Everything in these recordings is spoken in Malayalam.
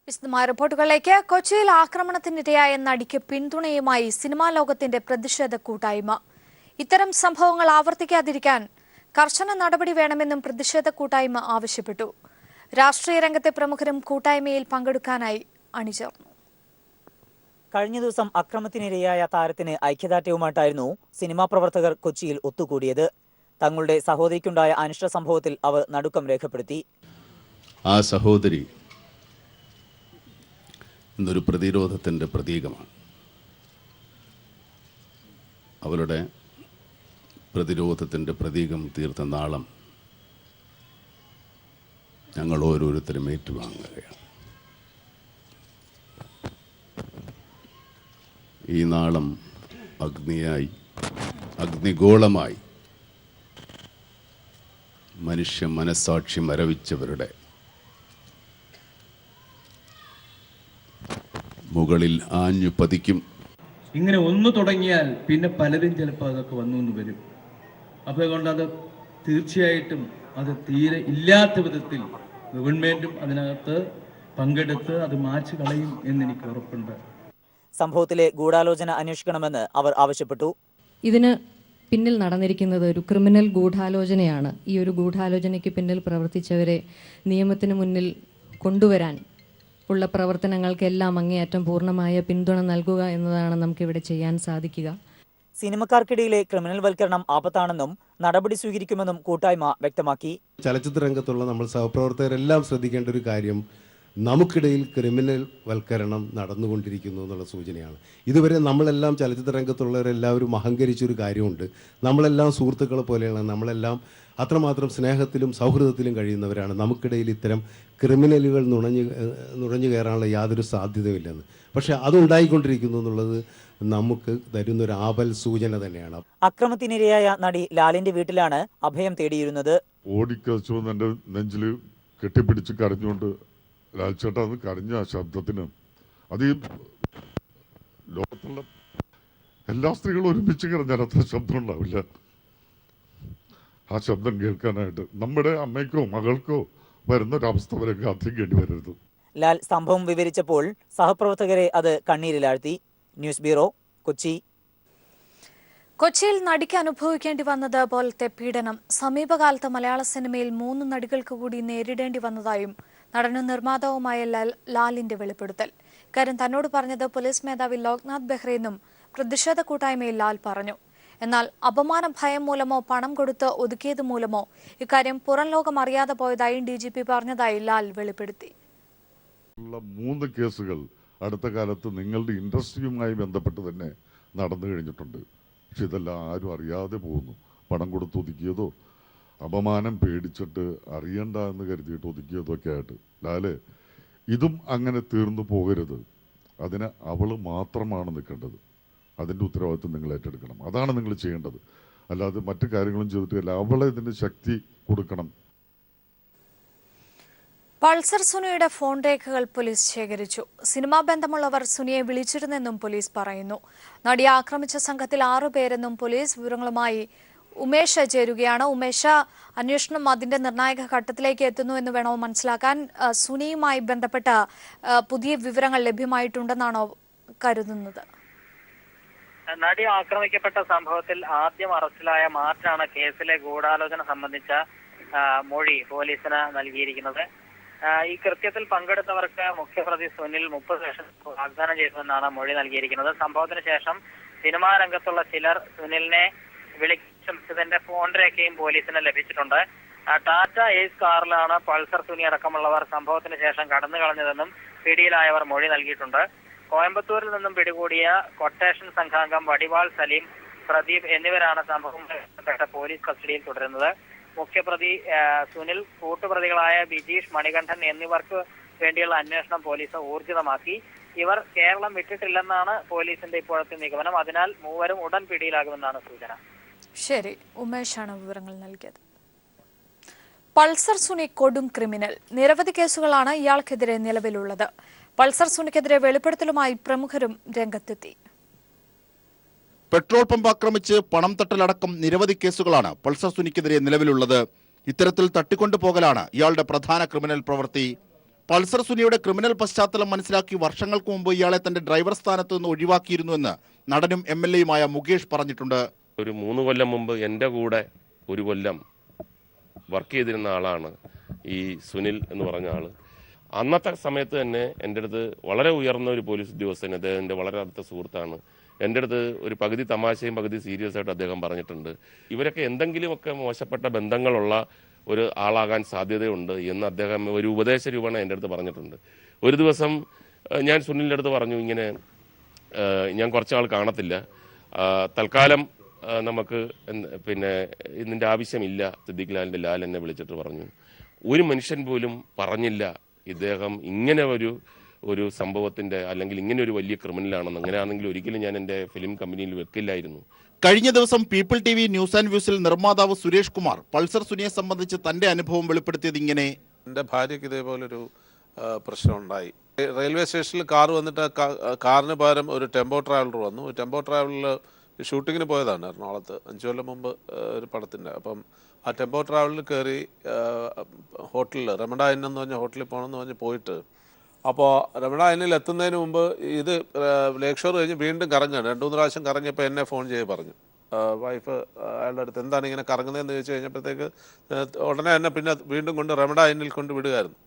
വിശദമായ റിപ്പോർട്ടുകളിലേക്ക്. കൊച്ചിയിൽ ആക്രമണത്തിനിരയായ നടിക്ക് പിന്തുണയുമായി സിനിമാ ലോകത്തിന്റെ പ്രതിഷേധ കൂട്ടായ്മ. ഇത്തരം സംഭവങ്ങൾ ആവർത്തിക്കാതിരിക്കാൻ കർശന നടപടി വേണമെന്നും പ്രതിഷേധ കൂട്ടായ്മ ആവശ്യപ്പെട്ടു. രാഷ്ട്രീയ രംഗത്തെ പ്രമുഖരും കൂട്ടായ്മയിൽ പങ്കെടുക്കാനായി അണിചേർന്നു. കഴിഞ്ഞ ദിവസം അക്രമത്തിനിരയായ താരത്തിന് ഐക്യദാർഢ്യവുമായിട്ടായിരുന്നു സിനിമാ പ്രവർത്തകർ കൊച്ചിയിൽ ഒത്തുകൂടിയത്. തങ്ങളുടെ സഹോദരിക്കുണ്ടായ അനിഷ്ട സംഭവത്തിൽ അവർ നടുക്കം രേഖപ്പെടുത്തി. ആ സഹോദരി ഇന്നൊരു പ്രതിരോധത്തിൻ്റെ പ്രതീകമാണ്. അവരുടെ പ്രതിരോധത്തിൻ്റെ പ്രതീകം തീർത്ത നാളം ഞങ്ങൾ ഓരോരുത്തരും ഏറ്റുവാങ്ങുകയാണ്. ഈ നാളം അഗ്നിഗോളമായി മനുഷ്യ മനസ്സാക്ഷി മരവിച്ചവരുടെ മുകളിൽ ആഞ്ഞു പതിക്കും. ഇങ്ങനെ ഒന്ന് തുടങ്ങിയാൽ പിന്നെ പലരും ചിലപ്പോൾ അതൊക്കെ വന്നു വരും. അപ്പോൾ അതുകൊണ്ട് അത് തീർച്ചയായിട്ടും അത് തീരെ ഇല്ലാത്ത വിധത്തിൽ ഗവൺമെന്റും അതിനകത്ത് പങ്കെടുത്ത് അത് മായ്ച്ചു കളയും എന്നെനിക്ക് ഉറപ്പുണ്ട്. സംഭവത്തിലെ ഗൂഢാലോചന അന്വേഷിക്കണമെന്ന് അവർ ആവശ്യപ്പെട്ടു. ഇതിന് പിന്നിൽ നടന്നിരിക്കുന്നത് ഒരു ക്രിമിനൽ ഗൂഢാലോചനയാണ്. ഈ ഒരു ഗൂഢാലോചനയ്ക്ക് പിന്നിൽ പ്രവർത്തിച്ചവരെ നിയമത്തിന് മുന്നിൽ കൊണ്ടുവരാൻ ഉള്ള പ്രവർത്തനങ്ങൾക്കെല്ലാം അങ്ങേയറ്റം പൂർണ്ണമായ പിന്തുണ നൽകുക എന്നതാണ് നമുക്കിവിടെ ചെയ്യാൻ സാധിക്കുക. സിനിമക്കാർക്കിടയിലെ ക്രിമിനൽ വൽക്കരണം ആപത്താണെന്നും നടപടി സ്വീകരിക്കുമെന്നും കൂട്ടായ്മ വ്യക്തമാക്കി. ചലച്ചിത്ര രംഗത്തുള്ള നമ്മൾ സഹപ്രവർത്തകരെല്ലാം ശ്രദ്ധിക്കേണ്ട ഒരു കാര്യം, നമുക്കിടയിൽ ക്രിമിനൽ വൽക്കരണം നടന്നുകൊണ്ടിരിക്കുന്നു എന്നുള്ള സൂചനയാണ്. ഇതുവരെ നമ്മളെല്ലാം ചലച്ചിത്ര രംഗത്തുള്ളവരെല്ലാവരും അഹങ്കരിച്ചൊരു കാര്യമുണ്ട്. നമ്മളെല്ലാം സുഹൃത്തുക്കളെ പോലെയാണ്, നമ്മളെല്ലാം അത്രമാത്രം സ്നേഹത്തിലും സൗഹൃദത്തിലും കഴിയുന്നവരാണ്. നമുക്കിടയിൽ ഇത്തരം ക്രിമിനലുകൾ നുഴഞ്ഞു കയറാനുള്ള യാതൊരു സാധ്യതയുമില്ലെന്ന്. പക്ഷെ അതുണ്ടായിക്കൊണ്ടിരിക്കുന്നു എന്നുള്ളത് നമുക്ക് തരുന്നൊരു ആപൽ സൂചന തന്നെയാണ്. അക്രമത്തിനിരയായ നടി ലാലിന്റെ വീട്ടിലാണ് അഭയം തേടിയിരുന്നത്. ഓടിക്കച്ചുവന്ന് എൻ്റെ നെഞ്ചിൽ കെട്ടിപ്പിടിച്ച് കരഞ്ഞുകൊണ്ട് ലാൽ ചേട്ടാ എന്ന് കരഞ്ഞ ആ ശബ്ദത്തിന് അത് ഈ ലോകത്തുള്ള എല്ലാ സ്ത്രീകളും ഒരുമിച്ച് കരഞ്ഞാൽ അത്ര ശബ്ദം ഉണ്ടാവില്ല. ആ ശബ്ദം കേൾക്കാനായിട്ട് നമ്മുടെ അമ്മയ്ക്കോ മകൾക്കോ വരുന്നൊരവസ്ഥ വരെ കാത്തിരിക്കേണ്ടി വരരുത്. ലാൽ സംഭവം വിവരിച്ചപ്പോൾ സഹപ്രവർത്തകരെ അത് കണ്ണീരിലാഴ്ത്തി. News bureau, Kochi. കൊച്ചിയിൽ നടിക്ക് അനുഭവിക്കേണ്ടി വന്നത് പോലത്തെ പീഡനം സമീപകാലത്ത് മലയാള സിനിമയിൽ 3 നടികൾക്ക് കൂടി നേരിടേണ്ടി വന്നതായും നടനും നിർമ്മാതാവുമായ ലാലിന്റെ വെളിപ്പെടുത്തൽ. കാര്യം തന്നോട് പറഞ്ഞത് പോലീസ് മേധാവി ലോക്നാഥ് ബെഹ്റയെന്നും പ്രതിഷേധ കൂട്ടായ്മയിൽ ലാൽ പറഞ്ഞു. എന്നാൽ അപമാന ഭയം മൂലമോ പണം കൊടുത്ത് ഒതുക്കിയത് മൂലമോ ഇക്കാര്യം പുറം ലോകം അറിയാതെ പോയതായും DGP പറഞ്ഞതായി ലാൽ വെളിപ്പെടുത്തി. 3 കേസുകൾ അടുത്ത കാലത്ത് നിങ്ങളുടെ ഇൻഡസ്ട്രിയുമായി ബന്ധപ്പെട്ട് തന്നെ നടന്നു കഴിഞ്ഞിട്ടുണ്ട്. പക്ഷെ ഇതെല്ലാം ആരും അറിയാതെ പോകുന്നു. പണം കൊടുത്ത് ഒതുക്കിയതോ അപമാനം പേടിച്ചിട്ട് അറിയണ്ട എന്ന് കരുതിയിട്ട് ഒതുക്കിയതൊക്കെ ആയിട്ട്. ലാല്, ഇതും അങ്ങനെ തീർന്നു പോകരുത്. അതിന് അവൾ മാത്രമാണ് നിൽക്കേണ്ടത്. അതിൻ്റെ ഉത്തരവാദിത്വം നിങ്ങൾ ഏറ്റെടുക്കണം. അതാണ് നിങ്ങൾ ചെയ്യേണ്ടത്. അല്ലാതെ മറ്റു കാര്യങ്ങളും ചെയ്തിട്ടില്ല. അവളെ ഇതിന് ശക്തി കൊടുക്കണം. പൾസർ സുനിയുടെ ഫോൺ രേഖകൾ പോലീസ് ശേഖരിച്ചു. സിനിമാ ബന്ധമുള്ളവർ സുനിയെ വിളിച്ചിരുന്നെന്നും പോലീസ് പറയുന്നു. നടിയെ ആക്രമിച്ച സംഘത്തിൽ 6 പേരെന്നും പോലീസ്. വിവരങ്ങളുമായി ഉമേഷ് ചേരുകയാണ്. ഉമേഷ്, അന്വേഷണം അതിന്റെ നിർണായക ഘട്ടത്തിലേക്ക് എത്തുന്നു എന്ന് വേണോ മനസ്സിലാക്കാൻ? സുനിയുമായി ബന്ധപ്പെട്ട പുതിയ വിവരങ്ങൾ ലഭ്യമായിട്ടുണ്ടെന്നാണോ കരുതുന്നത്? നടി ആക്രമിക്കപ്പെട്ട സംഭവത്തിൽ ആദ്യം അറസ്റ്റിലായ മാർച്ചാണ് കേസിലെ ഗൂഢാലോചന സംബന്ധിച്ച മൊഴി പോലീസിന് നൽകിയിരിക്കുന്നത്. ഈ കൃത്യത്തിൽ പങ്കെടുത്തവർക്ക് മുഖ്യപ്രതി സുനിൽ 30 ലക്ഷം വാഗ്ദാനം ചെയ്തുവെന്നാണ് മൊഴി നൽകിയിരിക്കുന്നത്. സംഭവത്തിന് ശേഷം സിനിമാ രംഗത്തുള്ള ചിലർ സുനിലിനെ വിളിച്ചതിന്റെ ഫോൺ രേഖയും പോലീസിന് ലഭിച്ചിട്ടുണ്ട്. ടാറ്റ ഏസ് കാറിലാണ് പൾസർ സുനി അടക്കമുള്ളവർ സംഭവത്തിന് ശേഷം കടന്നു കളഞ്ഞതെന്നും പിടിയിലായവർ മൊഴി നൽകിയിട്ടുണ്ട്. കോയമ്പത്തൂരിൽ നിന്നും പിടികൂടിയ കൊട്ടേഷൻ സംഘാംഗം വടിവാൾ സലീം, പ്രദീപ് എന്നിവരാണ് സംഭവവുമായി ബന്ധപ്പെട്ട പോലീസ് കസ്റ്റഡിയിൽ തുടരുന്നത്. മുഖ്യപ്രതി സുനിൽ, കൂട്ടുപ്രതികളായ ബിജീഷ്, മണികണ്ഠൻ എന്നിവർക്ക് വേണ്ടിയുള്ള അന്വേഷണം പോലീസ് ഊർജിതമാക്കി. ഇവർ കേരളം വിട്ടിട്ടില്ലെന്നാണ് പോലീസിന്റെ ഇപ്പോഴത്തെ നിഗമനം. അതിനാൽ 3 ഉടൻ പിടിയിലാകുമെന്നാണ് സൂചന. ശരി, ഉമേഷാണ് വിവരങ്ങൾ നൽകിയത്. പൾസർ സുനി കൊടും ക്രിമിനൽ. നിരവധി കേസുകളാണ് ഇയാൾക്കെതിരെ നിലവിലുള്ളത്. പൾസർ സുനിക്കെതിരെ വെളിപ്പെടുത്തലുമായി പ്രമുഖരും രംഗത്തെത്തി. പെട്രോൾ പമ്പ് ആക്രമിച്ച് പണം തട്ടലടക്കം നിരവധി കേസുകളാണ് പൾസർ സുനിക്കെതിരെ നിലവിലുള്ളത്. ഇത്തരത്തിൽ തട്ടിക്കൊണ്ടുപോകലാണ് ഇയാളുടെ പ്രധാന ക്രിമിനൽ പ്രവൃത്തി. പൾസർ സുനിയുടെ ക്രിമിനൽ പശ്ചാത്തലം മനസ്സിലാക്കി വർഷങ്ങൾക്ക് മുമ്പ് ഇയാളെ തന്റെ ഡ്രൈവർ സ്ഥാനത്ത് നിന്ന് ഒഴിവാക്കിയിരുന്നുവെന്ന് നടനും MLA-യുമായ മുകേഷ് പറഞ്ഞിട്ടുണ്ട്. ഒരു 3 കൊല്ലം മുമ്പ് എൻ്റെ കൂടെ 1 കൊല്ലം വർക്ക് ചെയ്തിരുന്ന ആളാണ് ഈ സുനിൽ എന്ന് പറഞ്ഞ ആൾ. അന്നത്തെ സമയത്ത് തന്നെ എൻ്റെ അടുത്ത് വളരെ ഉയർന്ന ഒരു പോലീസ് ഉദ്യോഗസ്ഥൻ, അദ്ദേഹത്തിൻ്റെ വളരെ അടുത്ത സുഹൃത്താണ്, എൻ്റെ അടുത്ത് ഒരു പകുതി തമാശയും പകുതി സീരിയസ് ആയിട്ട് അദ്ദേഹം പറഞ്ഞിട്ടുണ്ട്. ഇവരൊക്കെ എന്തെങ്കിലുമൊക്കെ മോശപ്പെട്ട ബന്ധങ്ങളുള്ള ഒരു ആളാകാൻ സാധ്യതയുണ്ട് എന്ന് അദ്ദേഹം ഒരു ഉപദേശ രൂപേണ എൻ്റെ അടുത്ത് പറഞ്ഞിട്ടുണ്ട്. ഒരു ദിവസം ഞാൻ സുനിലിൻ്റെ അടുത്ത് പറഞ്ഞു, ഇങ്ങനെ ഞാൻ കുറച്ചാൾ കാണത്തില്ല, തൽക്കാലം നമുക്ക് പിന്നെ ഇതിൻ്റെ ആവശ്യമില്ല. സിദ്ദിഖ് ലാൽ എന്നെ വിളിച്ചിട്ട് പറഞ്ഞു, ഒരു മനുഷ്യൻ പോലും പറഞ്ഞില്ല ഇദ്ദേഹം ഇങ്ങനെ ഒരു സംഭവത്തിൻ്റെ അല്ലെങ്കിൽ ഇങ്ങനെ ഒരു വലിയ ക്രിമിനലാണെന്ന്. അങ്ങനെയാണെങ്കിൽ ഒരിക്കലും ഞാൻ എൻ്റെ ഫിലിം കമ്പനിയിൽ വെക്കില്ലായിരുന്നു. കഴിഞ്ഞ ദിവസം പീപ്പിൾ TV ന്യൂസ് ആൻഡ് വ്യൂസിൽ നിർമ്മാതാവ് സുരേഷ് കുമാർ പൾസർ സുനിയെ സംബന്ധിച്ച് തന്റെ അനുഭവം വെളിപ്പെടുത്തിയത് ഇങ്ങനെ. എൻ്റെ ഭാര്യയ്ക്ക് ഇതേപോലൊരു പ്രശ്നമുണ്ടായി. റെയിൽവേ സ്റ്റേഷനിൽ കാർ വന്നിട്ട് കാറിന് പകരം ഒരു ടെമ്പോ ട്രാവലർ വന്നു. ടെമ്പോ ട്രാവലറിൽ ഷൂട്ടിങ്ങിന് പോയതാണ് എറണാകുളത്ത് 5 കൊല്ലം മുമ്പ് ഒരു പടത്തിൻ്റെ. അപ്പം ആ ടെമ്പോ ട്രാവലിൽ കയറി ഹോട്ടലിൽ രമണ ഇൻ എന്ന് പറഞ്ഞ ഹോട്ടലിൽ പോകണമെന്ന് പറഞ്ഞ് പോയിട്ട്, അപ്പോൾ രമണ ഇന്നിൽ എത്തുന്നതിന് മുമ്പ് ഇത് ലേക്ക് ഷോർ കഴിഞ്ഞ് വീണ്ടും കറങ്ങുകയാണ്. 2-3 പ്രാവശ്യം കറങ്ങിയപ്പോൾ എന്നെ ഫോൺ ചെയ്ത് പറഞ്ഞു, വൈഫ് അയാളുടെ അടുത്ത് എന്താണ് ഇങ്ങനെ കറങ്ങുന്നതെന്ന് ചോദിച്ചു കഴിഞ്ഞപ്പോഴത്തേക്ക് ഉടനെ തന്നെ പിന്നെ വീണ്ടും കൊണ്ട് രമണ ഇന്നിൽ കൊണ്ട് വിടുകയായിരുന്നു.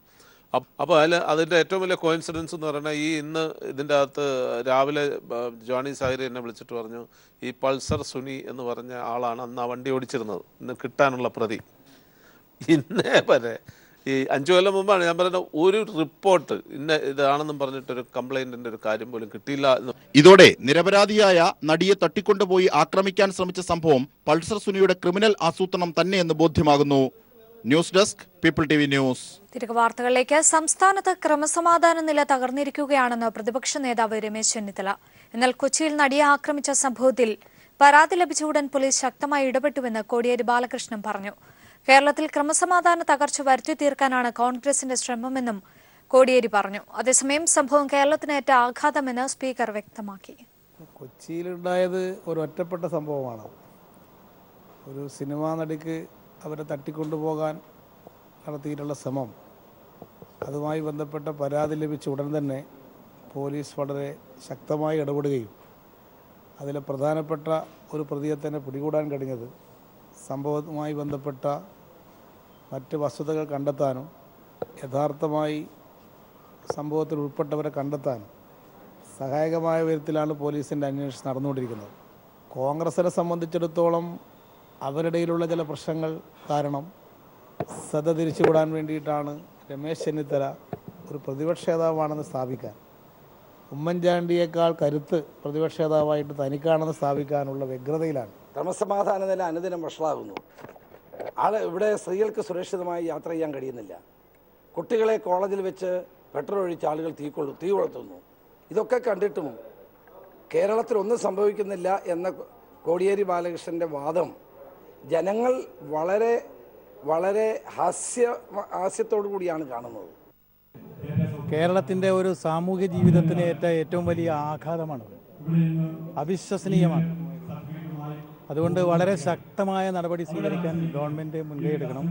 അപ്പോൾ അതിൻ്റെ ഏറ്റവും വലിയ കോയിൻസിഡൻസ് എന്ന് പറഞ്ഞാൽ ഇന്ന് ഇതിൻ്റെ അകത്ത് രാവിലെ ജോണി സാഹിർ എന്നെ വിളിച്ചിട്ട് പറഞ്ഞു, ഈ പൾസർ സുനി എന്ന് പറഞ്ഞ ആളാണ് അന്ന് ആ വണ്ടി ഓടിച്ചിരുന്നത്, ഇന്ന് കിട്ടാനുള്ള പ്രതി. ഇന്നേ വരെ ഈ 5 കൊല്ലം മുമ്പാണ് ഞാൻ പറഞ്ഞ ഒരു റിപ്പോർട്ട് ഇതാണെന്നും പറഞ്ഞിട്ടൊരു കംപ്ലൈൻറ്റിൻ്റെ ഒരു കാര്യം പോലും കിട്ടിയില്ല എന്ന്. ഇതോടെ നിരപരാധിയായ നടിയെ തട്ടിക്കൊണ്ടുപോയി ആക്രമിക്കാൻ ശ്രമിച്ച സംഭവം പൾസർ സുനിയുടെ ക്രിമിനൽ ആസൂത്രണം തന്നെയെന്ന് ബോധ്യമാകുന്നു. News desk people TV news. തിരികെ വാർത്തകളിലേക്ക്. സംസ്ഥാനത്ത് ക്രമസമാധാന നില തകർന്നിരിക്കുകയാണെന്ന് പ്രതിപക്ഷ നേതാവ് രമേശ് ചെന്നിത്തല. എന്നാൽ കൊച്ചിയിൽ നടിയെ ആക്രമിച്ച സംഭവത്തിൽ പരാതി ലഭിച്ച ഉടൻ പോലീസ് ശക്തമായി ഇടപെട്ടുവെന്ന് കോടിയേരി ബാലകൃഷ്ണൻ പറഞ്ഞു. കേരളത്തിൽ ക്രമസമാധാന തകർച്ച വരുത്തി തീർക്കാനാണ് കോൺഗ്രസിന്റെ ശ്രമമെന്നും കോടിയേരി പറഞ്ഞു. അതേസമയം സംഭവം കേരളത്തിനേറ്റ ആഘാതമെന്ന് സ്പീക്കർ വ്യക്തമാക്കി. കൊച്ചിയിലുണ്ടായത് ഒരു ഒറ്റപ്പെട്ട സംഭവമാണ്. ഒരു സിനിമാ നടിക്ക് അവരെ തട്ടിക്കൊണ്ടുപോകാൻ നടത്തിയിട്ടുള്ള ശ്രമം, അതുമായി ബന്ധപ്പെട്ട പരാതി ലഭിച്ച ഉടൻ തന്നെ പോലീസ് വളരെ ശക്തമായി ഇടപെടുകയും അതിലെ പ്രധാനപ്പെട്ട ഒരു പ്രതിയെ തന്നെ പിടികൂടാൻ കഴിഞ്ഞത് സംഭവവുമായി ബന്ധപ്പെട്ട മറ്റ് വസ്തുതകൾ കണ്ടെത്താനും യഥാർത്ഥമായി സംഭവത്തിൽ ഉൾപ്പെട്ടവരെ കണ്ടെത്താനും സഹായകമായ വിധത്തിലാണ് പോലീസിൻ്റെ അന്വേഷണം നടന്നുകൊണ്ടിരിക്കുന്നത്. കോൺഗ്രസിനെ സംബന്ധിച്ചിടത്തോളം അവരുടെയിലുള്ള ചില പ്രശ്നങ്ങൾ കാരണം ശ്രദ്ധ തിരിച്ചുവിടാൻ വേണ്ടിയിട്ടാണ് രമേശ് ചെന്നിത്തല ഒരു പ്രതിപക്ഷ നേതാവാണെന്ന് സ്ഥാപിക്കാൻ, ഉമ്മൻചാണ്ടിയേക്കാൾ കരുത്ത് പ്രതിപക്ഷ നേതാവായിട്ട് തനിക്കാണെന്ന് സ്ഥാപിക്കാനുള്ള വ്യഗ്രതയിലാണ്. ക്രമസമാധാന നില അനുദിനം വഷളാകുന്നു. ഇവിടെ സ്ത്രീകൾക്ക് സുരക്ഷിതമായി യാത്ര ചെയ്യാൻ കഴിയുന്നില്ല. കുട്ടികളെ കോളേജിൽ വെച്ച് പെട്രോൾ ഒഴിച്ച് ആളുകൾ തീ കൊളുത്തുന്നു. ഇതൊക്കെ കണ്ടിട്ടും കേരളത്തിൽ ഒന്നും സംഭവിക്കുന്നില്ല എന്ന കോടിയേരി ബാലകൃഷ്ണൻ്റെ വാദം ജനങ്ങൾ വളരെ വളരെ ഹാസ്യത്തോടു കൂടിയാണ് കാണുന്നത്. കേരളത്തിൻ്റെ ഒരു സാമൂഹ്യ ജീവിതത്തിന് ഏറ്റവും വലിയ ആഘാതമാണ്, അവിശ്വസനീയമാണ്. അതുകൊണ്ട് വളരെ ശക്തമായ നടപടി സ്വീകരിക്കാൻ ഗവൺമെൻറ് മുൻകൈയെടുക്കണം.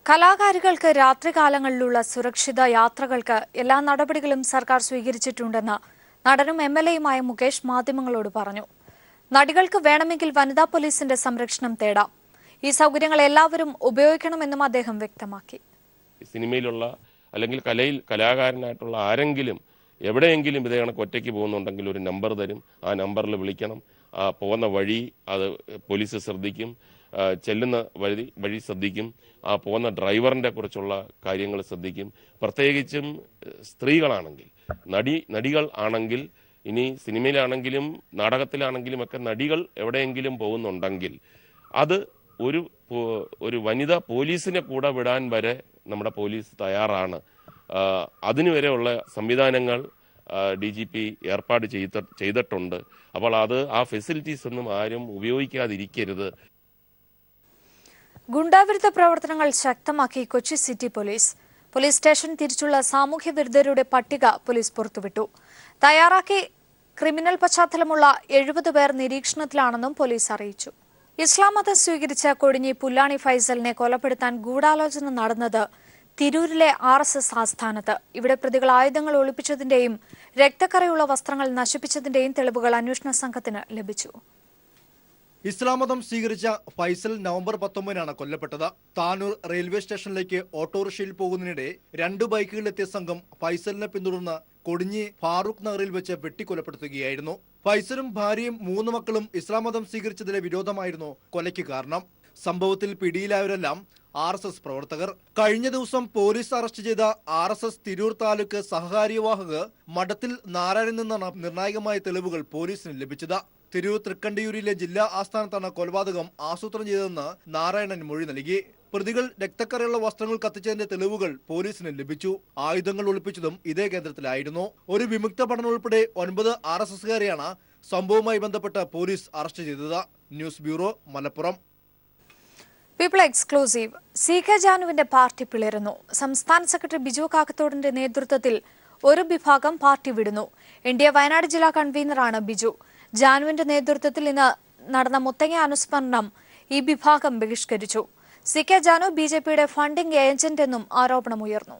കലാകാരികൾക്ക് രാത്രികാലങ്ങളിലുള്ള സുരക്ഷിത യാത്രകൾക്ക് എല്ലാ നടപടികളും സർക്കാർ സ്വീകരിച്ചിട്ടുണ്ടെന്ന് നടനും MLA-യുമായ മുകേഷ് മാധ്യമങ്ങളോട് പറഞ്ഞു. നടികൾക്ക് വേണമെങ്കിൽ വനിതാ പോലീസിന്റെ സംരക്ഷണം തേടാം. ഈ സൗകര്യങ്ങൾ എല്ലാവരും ഉപയോഗിക്കണമെന്നും അദ്ദേഹം വ്യക്തമാക്കി. സിനിമയിലുള്ള അല്ലെങ്കിൽ കലാകാരനായിട്ടുള്ള ആരെങ്കിലും എവിടെയെങ്കിലും ഇതേ കണക്ക് ഒറ്റയ്ക്ക് പോകുന്നുണ്ടെങ്കിൽ ഒരു നമ്പർ തരും. ആ നമ്പറിൽ വിളിക്കണം. ആ പോകുന്ന വഴി അത് പോലീസ് ശ്രദ്ധിക്കും, ചെല്ലുന്ന വഴി ശ്രദ്ധിക്കും, ആ പോകുന്ന ഡ്രൈവറിൻ്റെ കുറിച്ചുള്ള കാര്യങ്ങൾ ശ്രദ്ധിക്കും. പ്രത്യേകിച്ചും സ്ത്രീകളാണെങ്കിൽ, നടികൾ ആണെങ്കിൽ, ഇനി സിനിമയിലാണെങ്കിലും നാടകത്തിലാണെങ്കിലും ഒക്കെ നടികൾ എവിടെയെങ്കിലും പോകുന്നുണ്ടെങ്കിൽ അത് ഒരു വനിതാ പോലീസിനെ കൂടെ വിടാൻ വരെ നമ്മുടെ പോലീസ് തയ്യാറാണ്. അതിനുവരെയുള്ള സംവിധാനങ്ങൾ DGP ഏർപ്പാട് ചെയ്തിട്ടുണ്ട്. അപ്പോൾ ആ ഫെസിലിറ്റീസ് ഒന്നും ആരും ഉപയോഗിക്കാതിരിക്കരുത്. ഗുണ്ടാവിരുദ്ധ പ്രവർത്തനങ്ങൾ ശക്തമാക്കി Kochi city police. Police station തിരിച്ചുള്ള സാമൂഹ്യ വിരുദ്ധരുടെ പട്ടിക പോലീസ് പുറത്തുവിട്ടു. തയ്യാറാക്കി ക്രിമിനൽ പശ്ചാത്തലമുള്ള 70 പേർ നിരീക്ഷണത്തിലാണെന്നും പോലീസ് അറിയിച്ചു. ഇസ്ലാം മതം സ്വീകരിച്ച കൊടിഞ്ഞി പുല്ലാണി ഫൈസലിനെ കൊലപ്പെടുത്താൻ ഗൂഢാലോചന നടന്നത് തിരൂരിലെ RSS ആസ്ഥാനത്ത്. ഇവിടെ പ്രതികൾ ആയുധങ്ങൾ ഒളിപ്പിച്ചതിന്റെയും രക്തക്കറയുള്ള വസ്ത്രങ്ങൾ നശിപ്പിച്ചതിന്റെയും തെളിവുകൾ അന്വേഷണ സംഘത്തിന് ലഭിച്ചു. ഇസ്ലാം മതം സ്വീകരിച്ച ഫൈസൽ നവംബർ 19 കൊല്ലപ്പെട്ടത്. താനൂർ റെയിൽവേ സ്റ്റേഷനിലേക്ക് ഓട്ടോറിക്ഷയിൽ പോകുന്നതിനിടെ 2 ബൈക്കുകളിലെത്തിയ സംഘം ഫൈസലിനെ പിന്തുടർന്ന് കൊടിഞ്ഞി ഫാറൂഖ് നഗറിൽ വെച്ച് വെട്ടിക്കൊലപ്പെടുത്തുകയായിരുന്നു. ഫൈസലും ഭാര്യയും 3 മക്കളും ഇസ്ലാം മതം സ്വീകരിച്ചതിലെ വിരോധമായിരുന്നു കൊലയ്ക്ക് കാരണം. സംഭവത്തിൽ പിടിയിലായവരെല്ലാം RSS പ്രവർത്തകർ. കഴിഞ്ഞ ദിവസം പോലീസ് അറസ്റ്റ് ചെയ്ത RSS തിരൂർ താലൂക്ക് സഹകാര്യവാഹക് മഠത്തിൽ നാരായണൻ നിന്നാണ് നിർണായകമായ തെളിവുകൾ പോലീസിന് ലഭിച്ചത്. തിരൂർ തൃക്കണ്ടിയൂരിലെ ജില്ലാ ആസ്ഥാനത്താണ് കൊലപാതകം ആസൂത്രണം ചെയ്തതെന്ന് നാരായണൻ മൊഴി നൽകി. പ്രതികൾ രക്തക്കറയുള്ള വസ്ത്രങ്ങൾ കത്തിച്ചതിന്റെ തെളിവുകൾ പോലീസിന് ലഭിച്ചു. ആയുധങ്ങൾ ഒളിപ്പിച്ചതും ഇതേ കേന്ദ്രത്തിലായിരുന്നു. ഒരു വിമുക്ത പഠനം ഉൾപ്പെടെ 9 RSSകാരെയാണ് സംഭവവുമായി ബന്ധപ്പെട്ട് പോലീസ് അറസ്റ്റ് ചെയ്തത്. News bureau, Malappuram. People exclusive. CK ജാനുവിന്റെ പാർട്ടി പിളരുന്നു. സംസ്ഥാന സെക്രട്ടറി ബിജു കാക്കത്തോടിന്റെ നേതൃത്വത്തിൽ ഒരു വിഭാഗം പാർട്ടി വിടുന്നു. NDA വയനാട് ജില്ലാ കൺവീനറാണ് ബിജു. ജാനുവിന്റെ നേതൃത്വത്തിൽ ഇന്ന് നടന്ന മുത്തങ്ങ അനുസ്മരണം ഈ വിഭാഗം ബഹിഷ്കരിച്ചു. CK ജാനു BJPയുടെ ഫണ്ടിംഗ് ഏജന്റ് എന്നും ആരോപണമുയർന്നു.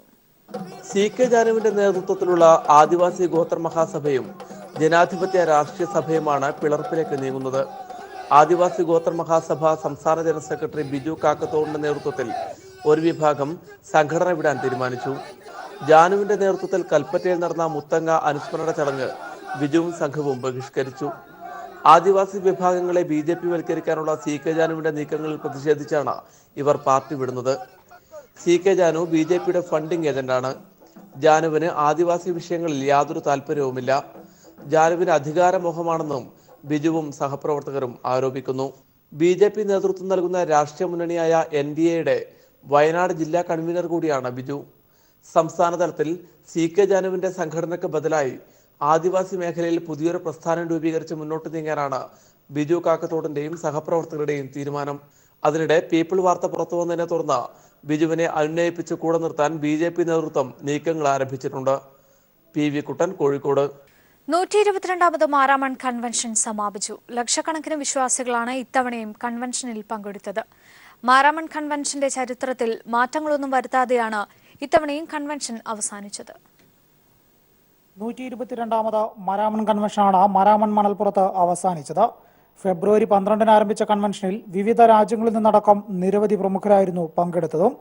CK ജാനുവിന്റെ നേതൃത്വത്തിലുള്ള ആദിവാസി ഗോത്ര മഹാസഭയും ജനാധിപത്യ രാഷ്ട്രീയ സഭയുമാണ് പിളർപ്പിലേക്ക് നീങ്ങുന്നത്. ആദിവാസി ഗോത്ര മഹാസഭ സംസ്ഥാന ജനറൽ സെക്രട്ടറി ബിജു കാക്കത്തോടിന്റെ നേതൃത്വത്തിൽ ഒരു വിഭാഗം സംഘടന വിടാൻ തീരുമാനിച്ചു. ജാനുവിന്റെ നേതൃത്വത്തിൽ കൽപ്പറ്റയിൽ നടന്ന മുത്തങ്ങ അനുസ്മരണ ചടങ്ങ് ബിജുവും സംഘവും ബഹിഷ്കരിച്ചു. ആദിവാസി വിഭാഗങ്ങളെ BJP വൽക്കരിക്കാനുള്ള CK ജാനുവിന്റെ നീക്കങ്ങളിൽ പ്രതിഷേധിച്ചാണ് ഇവർ പാർട്ടി വിടുന്നത്. CK ജാനു BJPയുടെ ഫണ്ടിംഗ് ഏജന്റാണ്. ജാനുവിന് ആദിവാസി വിഷയങ്ങളിൽ യാതൊരു താല്പര്യവുമില്ല. ജാനുവിന് അധികാരമോഹമാണെന്നും ബിജുവും സഹപ്രവർത്തകരും ആരോപിക്കുന്നു. BJP നേതൃത്വം നൽകുന്ന രാഷ്ട്രീയ മുന്നണിയായ NDAയുടെ വയനാട് ജില്ലാ കൺവീനർ കൂടിയാണ് ബിജു. സംസ്ഥാന തലത്തിൽ CK ജാനുവിന്റെ സംഘടനയ്ക്ക് ബദലായി ആദിവാസി മേഖലയിൽ പുതിയൊരു പ്രസ്ഥാനം രൂപീകരിച്ച് മുന്നോട്ട് നീങ്ങാനാണ് ബിജു കാക്കത്തോടിന്റെയും സഹപ്രവർത്തകരുടെയും തീരുമാനം. അതിനിടെ പീപ്പിൾ വാർത്ത പുറത്തു വന്നതിനെ തുടർന്ന് ബിജുവിനെ അനുനയിപ്പിച്ച് കൂടെ നിർത്താൻ BJP നേതൃത്വം നീക്കങ്ങൾ ആരംഭിച്ചിട്ടുണ്ട്. PV കുട്ടൻ, കോഴിക്കോട്. 122ാമത് മാരാമൺ കൺവെൻഷൻ സമാപിച്ചു. ലക്ഷക്കണക്കിന് വിശ്വാസികളാണ് ഇത്തവണയും കൺവെൻഷനിൽ പങ്കെടുത്തത്. മാരാമൺ കൺവെൻഷന്റെ ചരിത്രത്തിൽ മാറ്റങ്ങളൊന്നും വരുത്താതെയാണ് ഇത്തവണയും കൺവെൻഷൻ അവസാനിച്ചത്. 122ാമത് മാരാമൺ കൺവെൻഷനാണ് മാരാമൺ മണൽപ്പുറത്ത് അവസാനിച്ചത്. ഫെബ്രുവരി 12 ആരംഭിച്ച കൺവെൻഷനിൽ വിവിധ രാജ്യങ്ങളിൽ നിന്നടക്കം നിരവധി പ്രമുഖരായിരുന്നു പങ്കെടുത്തതും.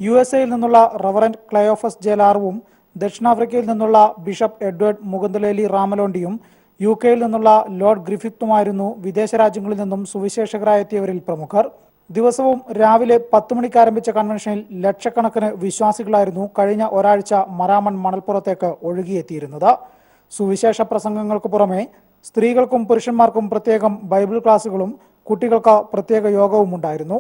USA-യിൽ നിന്നുള്ള റവറന്റ് ക്ലയോഫസ് ജേലാറുവും ദക്ഷിണാഫ്രിക്കയിൽ നിന്നുള്ള ബിഷപ്പ് എഡ്വേർഡ് മുകുന്ദലേലി റാമലോണ്ടിയും UK-യിൽ നിന്നുള്ള ലോർഡ് ഗ്രിഫിത്തുമായിരുന്നു വിദേശ രാജ്യങ്ങളിൽ നിന്നും സുവിശേഷകരായി എത്തിയവരിൽ പ്രമുഖർ. ദിവസവും രാവിലെ 10 മണിക്ക് ആരംഭിച്ച കൺവെൻഷനിൽ ലക്ഷക്കണക്കിന് വിശ്വാസികളായിരുന്നു കഴിഞ്ഞ ഒരാഴ്ച മാരാമൺ മണൽപ്പുറത്തേക്ക് ഒഴുകിയെത്തിയിരുന്നത്. സുവിശേഷ പ്രസംഗങ്ങൾക്ക് പുറമെ സ്ത്രീകൾക്കും പുരുഷന്മാർക്കും പ്രത്യേകം ബൈബിൾ ക്ലാസുകളും കുട്ടികൾക്ക് പ്രത്യേക യോഗവും ഉണ്ടായിരുന്നു.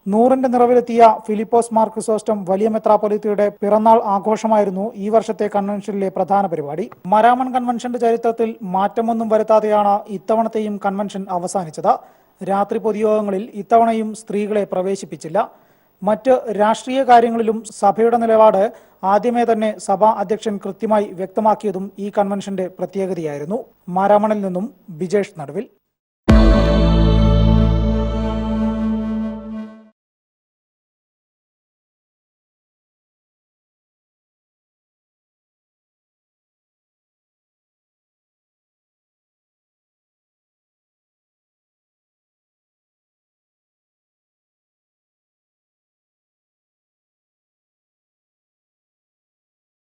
100ന്റെ നിറവിലെത്തിയ ഫിലിപ്പോസ് മാർ ക്രിസോസ്റ്റം വലിയ മെത്രാപ്പൊലീത്തയുടെ പിറന്നാൾ ആഘോഷമായിരുന്നു ഈ വർഷത്തെ കൺവെൻഷനിലെ പ്രധാന പരിപാടി. മാരാമൺ കൺവെൻഷന്റെ ചരിത്രത്തിൽ മാറ്റമൊന്നും വരുത്താതെയാണ് ഇത്തവണത്തെയും കൺവെൻഷൻ അവസാനിച്ചത്. രാത്രി പൊതുയോഗങ്ങളിൽ ഇത്തവണയും സ്ത്രീകളെ പ്രവേശിപ്പിച്ചില്ല. മറ്റ് രാഷ്ട്രീയ കാര്യങ്ങളിലും സഭയുടെ നിലപാട് ആദ്യമേ തന്നെ സഭാ അധ്യക്ഷൻ കൃത്യമായി വ്യക്തമാക്കിയതും ഈ കൺവെൻഷന്റെ പ്രത്യേകതയായിരുന്നു. മാരാമണിൽ നിന്നും ബിജേഷ് നടുവിൽ.